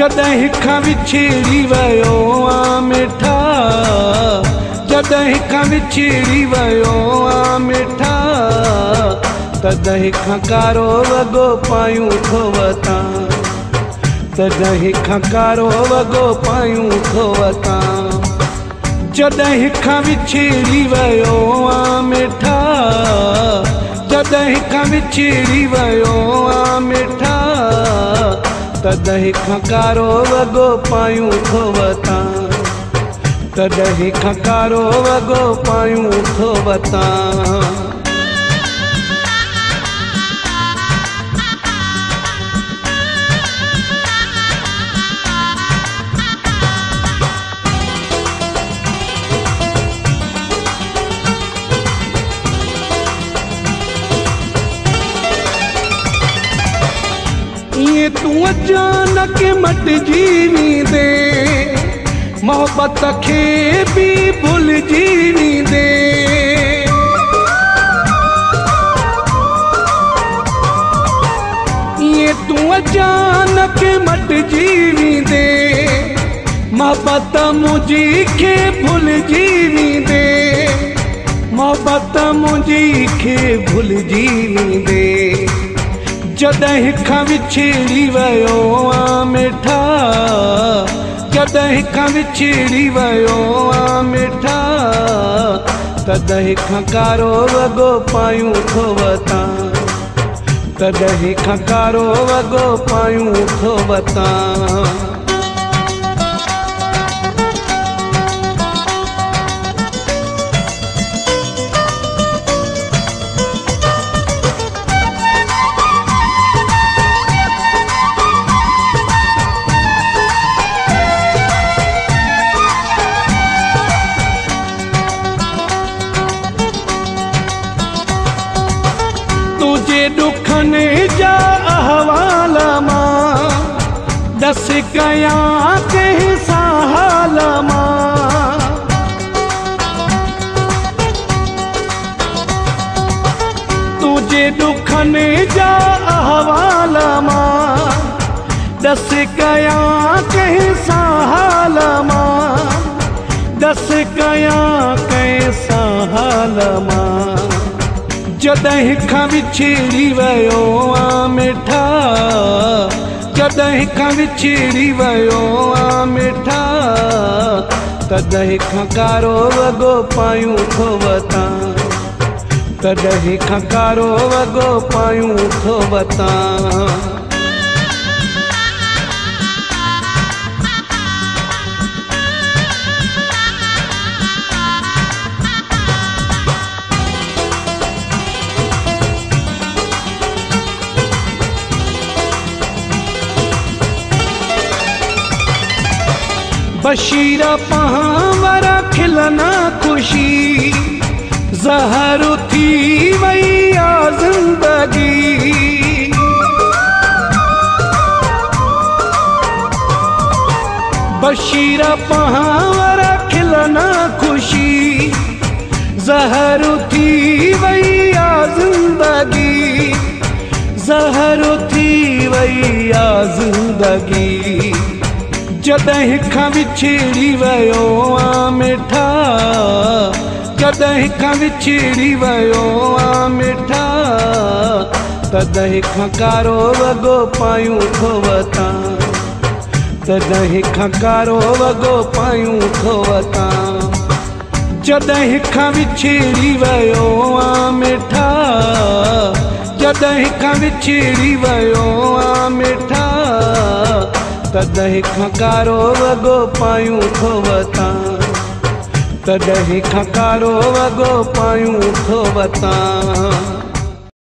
जॾहिं खां विछड़ी वियो आ मिठा, जॾहिं खां विछड़ी वियो आ मिठा, तॾहिं खां कारो वॻो पायूं थो वतां, तॾहिं खां कारो वॻो पायूं थो वतां। जॾहिं खां विछड़ी वियो आ मिठा, जॾहिं खां विछड़ी वियो आ मिठा, तॾहिं खां कारो वॻो पायूं थो वतां, तॾहिं खां कारो वॻो पायूं थो वतां। ये तू अचानक मटिजी वेंदे, मोहब्बत खे भी भुलिजी वेंदे। ये तू अचानक मटिजी वेंदे, मोहब्बत मुझी खे भुलिजी वेंदे, मोहब्बत मुझी खे भुलिजी वेंदे। जॾहिं खां विछड़ी वियो आ मिठा, जॾहिं खां विछड़ी वियो आ मिठा, तॾहिं खां कारो वॻो पायूं थो वतां, तॾहिं खां कारो वॻो पायूं थो वतां। तुझे दुखने जा अहवाल मां दस कयां कंहिंसां हाल मां, तुझे दुखने जा अहवाल मां दस कयां कंहिंसां हाल मां, दस कयां कंहिंसां हाल मां। जॾहिं खां विछड़ी वियो आ मिठा, जॾहिं खां विछड़ी वियो आ मिठा, तॾहिं खां कारो वॻो पायूं थो वतां, तॾहिं खां कारो वॻो पायूं थो वतां। बशीर पहावरा खिलना खुशी, ज़हर थी वई आ ज़िंदगी। बशीर पहावरा खिलना खुशी, ज़हर थी वई आ ज़िंदगी, ज़हर थी वई आ ज़िंदगी। जॾहिं खां विछड़ी वियो आ मिठा, जॾहिं खां विछड़ी वियो आ मिठा, तॾहिं खां कारो वॻो पायूं थो वतां, तॾहिं खां कारो वॻो पायूं थो वतां। जॾहिं खां विछड़ी वियो आ मिठा, जॾहिं खां विछड़ी वियो आ मिठा, तॾहिं खां कारो वॻो पायूं थो वतां, तॾहिं खां कारो वॻो पायूं थो वतां।